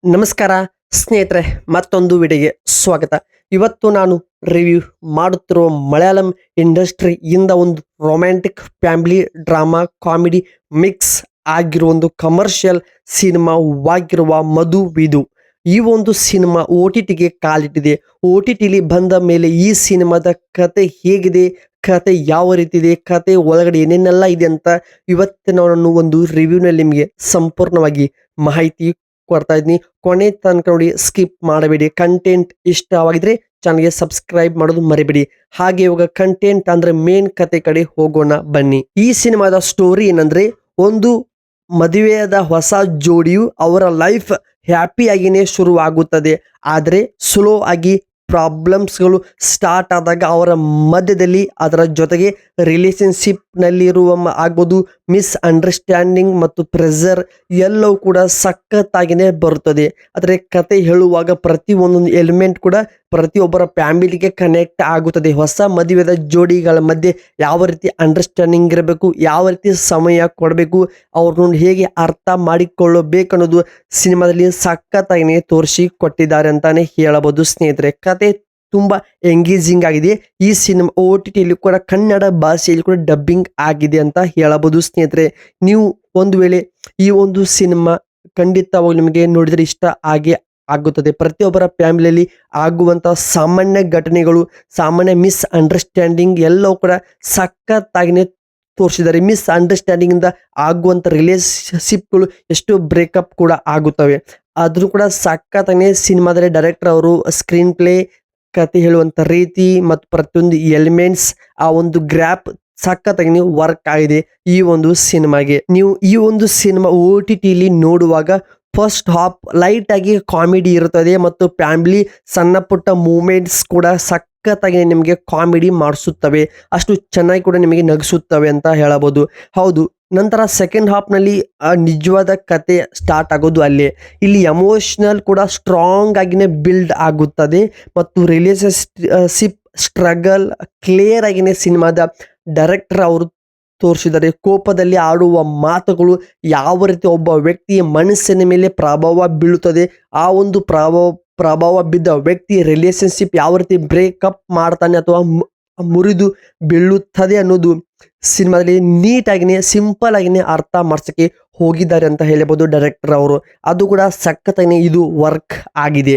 ನಮಸ್ಕಾರ ಸ್ನೇಹಿತರೆ, ಮತ್ತೊಂದು ವಿಡಿಯೋಗೆ ಸ್ವಾಗತ. ಇವತ್ತು ನಾನು ರಿವ್ಯೂ ಮಾಡುತ್ತಿರುವ ಮಲಯಾಳಂ ಇಂಡಸ್ಟ್ರಿಯಿಂದ ಒಂದು romantic family drama comedy mix ಆಗಿರುವ ಒಂದು ಕಮರ್ಷಿಯಲ್ ಸಿನಿಮಾವಾಗಿರುವ ಮಧುವಿಧು. ಈ ಒಂದು ಸಿನಿಮಾ OTTಗೆ ಕಾಲಿಟ್ಟಿದೆ. OTTಲಿ ಬಂದ ಮೇಲೆ ಈ ಸಿನಿಮಾದ ಕತೆ ಹೇಗಿದೆ, ಕತೆ ಯಾವ ರೀತಿ ಇದೆ, ಕತೆ ಒಳಗಡೆ ಏನೇನೆಲ್ಲ ಇದೆ ಅಂತ ಇವತ್ತಿನ ನಾನು ಒಂದು ರಿವ್ಯೂನಲ್ಲಿ ನಿಮಗೆ ಸಂಪೂರ್ಣವಾಗಿ ಮಾಹಿತಿ ಕೊಡ್ತಾ ಇದ್ದೀನಿ. ಕೊನೆ ತನಕ ನೋಡಿ, ಸ್ಕಿಪ್ ಮಾಡಬೇಡಿ. ಕಂಟೆಂಟ್ ಇಷ್ಟವಾಗಿದ್ರೆ ಚಾನಲ್ಗೆ ಸಬ್ಸ್ಕ್ರೈಬ್ ಮಾಡೋದು ಮರಿಬೇಡಿ. ಹಾಗೆ ಇವಾಗ ಕಂಟೆಂಟ್ ಅಂದ್ರೆ ಮೇನ್ ಕತೆ ಕಡೆ ಹೋಗೋಣ ಬನ್ನಿ. ಈ ಸಿನಿಮಾದ ಸ್ಟೋರಿ ಏನಂದ್ರೆ, ಒಂದು ಮದುವೆಯಾದ ಹೊಸ ಜೋಡಿಯು ಅವರ ಲೈಫ್ ಹ್ಯಾಪಿ ಆಗಿನೇ ಶುರು ಆಗುತ್ತದೆ. ಆದರೆ ಸ್ಲೋ ಆಗಿ ಪ್ರಾಬ್ಲಮ್ಸ್ಗಳು ಸ್ಟಾರ್ಟ್ ಆದಾಗ ಅವರ ಮಧ್ಯದಲ್ಲಿ ಅದರ ಜೊತೆಗೆ ರಿಲೇಶನ್ಶಿಪ್ನಲ್ಲಿರುವ ಆಗ್ಬೋದು ಮಿಸ್ಅಂಡರ್ಸ್ಟ್ಯಾಂಡಿಂಗ್ ಮತ್ತು ಪ್ರೆಷರ್ ಎಲ್ಲವೂ ಕೂಡ ಸಖತ್ತಾಗಿನೇ ಬರುತ್ತದೆ. ಆದರೆ ಕತೆ ಹೇಳುವಾಗ ಪ್ರತಿ ಒಂದೊಂದು ಎಲಿಮೆಂಟ್ ಕೂಡ ಪ್ರತಿಯೊಬ್ಬರ ಫ್ಯಾಮಿಲಿಗೆ ಕನೆಕ್ಟ್ ಆಗುತ್ತದೆ. ಹೊಸ ಮದುವೆದ ಜೋಡಿಗಳ ಮಧ್ಯೆ ಯಾವ ರೀತಿ ಅಂಡರ್ಸ್ಟ್ಯಾಂಡಿಂಗ್ ಇರಬೇಕು, ಯಾವ ರೀತಿ ಸಮಯ ಕೊಡಬೇಕು, ಅವ್ರನ್ನ ಹೇಗೆ ಅರ್ಥ ಮಾಡಿಕೊಳ್ಳಬೇಕು ಅನ್ನೋದು ಸಿನಿಮಾದಲ್ಲಿ ಸಖತ್ತಾಗಿನೇ ತೋರಿಸಿ ಕೊಟ್ಟಿದ್ದಾರೆ ಅಂತಾನೆ ಹೇಳಬಹುದು ಸ್ನೇಹಿತರೆ. ಕತೆ ತುಂಬಾ ಎಂಗೇಜಿಂಗ್ ಆಗಿದೆ. ಈ ಸಿನಿಮಾ OTTಲಿ ಕೂಡ ಕನ್ನಡ ಭಾಷೆಯಲ್ಲಿ ಕೂಡ ಡಬ್ಬಿಂಗ್ ಆಗಿದೆ ಅಂತ ಹೇಳಬಹುದು ಸ್ನೇಹಿತರೆ. ನೀವು ಒಂದು ವೇಳೆ ಈ ಒಂದು ಸಿನಿಮಾ ಖಂಡಿತವಾಗಿ ನಿಮಗೆ ನೋಡಿದ್ರೆ ಇಷ್ಟ ಆಗುತ್ತದೆ. ಪ್ರತಿಯೊಬ್ಬರ ಫ್ಯಾಮಿಲಿಯಲ್ಲಿ ಆಗುವಂತಹ ಸಾಮಾನ್ಯ ಘಟನೆಗಳು, ಸಾಮಾನ್ಯ ಮಿಸ್ಅಂಡರ್ಸ್ಟ್ಯಾಂಡಿಂಗ್ ಎಲ್ಲವೂ ಕೂಡ ಸಖತ್ತಾಗಿನೇ ತೋರಿಸಿದ್ದಾರೆ. ಮಿಸ್ಅಂಡರ್ಸ್ಟ್ಯಾಂಡಿಂಗ್ ಇಂದ ಆಗುವಂತ ರಿಲೇಶನ್ಶಿಪ್ಗಳು ಎಷ್ಟು ಬ್ರೇಕಪ್ ಕೂಡ ಆಗುತ್ತವೆ, ಆದ್ರೂ ಕೂಡ ಸಖತ್ತಾಗಿ ಸಿನಿಮಾದಲ್ಲಿ ಡೈರೆಕ್ಟರ್ ಅವರು ಸ್ಕ್ರೀನ್ ಪ್ಲೇ, ಕತೆ ಹೇಳುವಂತ ರೀತಿ ಮತ್ತು ಪ್ರತಿಯೊಂದು ಎಲಿಮೆಂಟ್ಸ್, ಆ ಒಂದು ಗ್ರ್ಯಾಪ್ ಸಖತ್ತಾಗಿ ವರ್ಕ್ ಆಗಿದೆ ಈ ಒಂದು ಸಿನಿಮಾಗೆ. ನೀವು ಈ ಒಂದು ಸಿನಿಮಾ OTTಲಿ ನೋಡುವಾಗ ಫಸ್ಟ್ ಹಾಫ್ ಲೈಟ್ ಆಗಿ ಕಾಮಿಡಿ ಇರುತ್ತದೆ ಮತ್ತು ಫ್ಯಾಮಿಲಿ ಸಣ್ಣ ಪುಟ್ಟ ಮೂಮೆಂಟ್ಸ್ ಕೂಡ ಸಖತ್ತಾಗಿ ನಿಮಗೆ ಕಾಮಿಡಿ ಮಾಡಿಸುತ್ತವೆ. ಅಷ್ಟು ಚೆನ್ನಾಗಿ ಕೂಡ ನಿಮಗೆ ನಗಿಸುತ್ತವೆ ಅಂತ ಹೇಳಬಹುದು. ಹೌದು, ನಂತರ ಸೆಕೆಂಡ್ ಹಾಫ್ನಲ್ಲಿ ನಿಜವಾದ ಕತೆ ಸ್ಟಾರ್ಟ್ ಆಗೋದು ಅಲ್ಲೇ. ಇಲ್ಲಿ ಎಮೋಷನಲ್ ಕೂಡ ಸ್ಟ್ರಾಂಗ್ ಆಗಿನೇ ಬಿಲ್ಡ್ ಆಗುತ್ತದೆ ಮತ್ತು ರಿಲೇಶನ್ಶಿಪ್ ಸ್ಟ್ರಗಲ್ ಕ್ಲಿಯರ್ ಆಗಿನೇ ಸಿನಿಮಾದ ಡೈರೆಕ್ಟರ್ ಅವರು ತೋರಿಸಿದ್ದಾರೆ. ಕೋಪದಲ್ಲಿ ಆಡುವ ಮಾತುಗಳು ಯಾವ ರೀತಿ ಒಬ್ಬ ವ್ಯಕ್ತಿಯ ಮನಸ್ಸಿನ ಮೇಲೆ ಪ್ರಭಾವ ಬೀಳುತ್ತದೆ, ಆ ಒಂದು ಪ್ರಭಾವ ಬಿದ್ದ ವ್ಯಕ್ತಿ ರಿಲೇಶನ್ಶಿಪ್ ಯಾವ ರೀತಿ ಬ್ರೇಕಪ್ ಮಾಡ್ತಾನೆ ಅಥವಾ ಮುರಿದು ಬೀಳುತ್ತದೆ ಅನ್ನೋದು ಸಿನಿಮಾದಲ್ಲಿ ನೀಟಾಗಿನೇ ಸಿಂಪಲ್ ಆಗಿನೇ ಅರ್ಥ ಮಾಡ್ಸಕ್ಕೆ ಹೋಗಿದ್ದಾರೆ ಅಂತ ಹೇಳಬಹುದು ಡೈರೆಕ್ಟರ್ ಅವರು. ಅದು ಕೂಡ ಸಖತ್ತಾಗಿ ಇದು ವರ್ಕ್ ಆಗಿದೆ.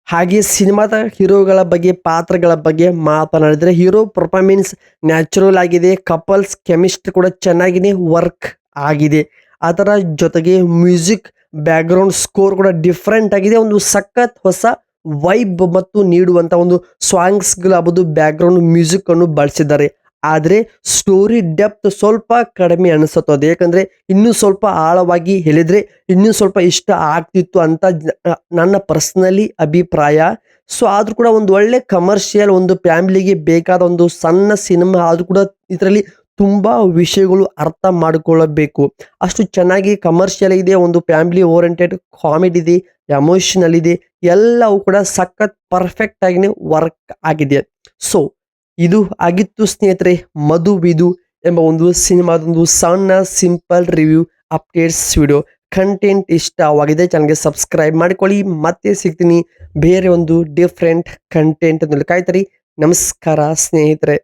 ಹಾಗೆ ಸಿನಿಮಾದ ಹೀರೋಗಳ ಬಗ್ಗೆ, ಪಾತ್ರಗಳ ಬಗ್ಗೆ ಮಾತನಾಡಿದ್ರೆ, ಹೀರೋ ಪರ್ಫಾರ್ಮೆನ್ಸ್ ನ್ಯಾಚುರಲ್ ಆಗಿದೆ. ಕಪಲ್ಸ್ ಕೆಮಿಸ್ಟ್ರಿ ಕೂಡ ಚೆನ್ನಾಗಿನೇ ವರ್ಕ್ ಆಗಿದೆ. ಅದರ ಜೊತೆಗೆ ಮ್ಯೂಸಿಕ್ ಬ್ಯಾಕ್ಗ್ರೌಂಡ್ ಸ್ಕೋರ್ ಕೂಡ ಡಿಫ್ರೆಂಟ್ ಆಗಿದೆ. ಒಂದು ಸಖತ್ ಹೊಸ ವೈಬ್ ಮತ್ತು ನೀಡುವಂತ ಒಂದು ಸಾಂಗ್ಸ್ಗಳಾಗಬಹುದು, ಬ್ಯಾಕ್ಗ್ರೌಂಡ್ ಮ್ಯೂಸಿಕ್ ಅನ್ನು ಬಳಸಿದ್ದಾರೆ. ಆದರೆ ಸ್ಟೋರಿ ಡೆಪ್ತ್ ಸ್ವಲ್ಪ ಕಡಿಮೆ ಅನಿಸುತ್ತದೆ. ಯಾಕಂದ್ರೆ ಇನ್ನೂ ಸ್ವಲ್ಪ ಆಳವಾಗಿ ಹೇಳಿದ್ರೆ ಇನ್ನೂ ಸ್ವಲ್ಪ ಇಷ್ಟ ಆಗ್ತಿತ್ತು ಅಂತ ನನ್ನ ಪರ್ಸನಲಿ ಅಭಿಪ್ರಾಯ. ಸೊ ಆದ್ರೂ ಕೂಡ ಒಂದು ಒಳ್ಳೆ ಕಮರ್ಷಿಯಲ್, ಒಂದು ಫ್ಯಾಮಿಲಿಗೆ ಬೇಕಾದ ಒಂದು ಸಣ್ಣ ಸಿನಿಮಾ ಆದ್ರೂ ಕೂಡ ಇದರಲ್ಲಿ ತುಂಬಾ ವಿಷಯಗಳು ಅರ್ಥ ಮಾಡಿಕೊಳ್ಳಬೇಕು. ಅಷ್ಟು ಚೆನ್ನಾಗಿ ಕಮರ್ಷಿಯಲ್ ಇದೆ, ಒಂದು ಫ್ಯಾಮಿಲಿ ಓರಿಯೆಂಟೆಡ್ ಕಾಮಿಡಿ ಇದೆ, ಎಮೋಷನಲ್ ಇದೆ, ಎಲ್ಲವೂ ಕೂಡ ಸಖತ್ ಪರ್ಫೆಕ್ಟ್ ಆಗಿನೇ ವರ್ಕ್ ಆಗಿದೆ. ಸೊ ಇದು ಆಗಿತ್ತು ಸ್ನೇಹಿತರೆ ಮಧುವಿಧು ಎಂಬ ಒಂದು ಸಿನಿಮಾದೊಂದು ಸಣ್ಣ simple review updates video. Content ಇಷ್ಟವಾಗಿದೆ ಚಾನಲ್ಗೆ ಸಬ್ಸ್ಕ್ರೈಬ್ ಮಾಡಿಕೊಳ್ಳಿ. ಮತ್ತೆ ಸಿಗ್ತೀನಿ ಬೇರೆ ಒಂದು ಡಿಫ್ರೆಂಟ್ ಕಂಟೆಂಟ್ ಕಾಯ್ತರಿ. ನಮಸ್ಕಾರ ಸ್ನೇಹಿತರೆ.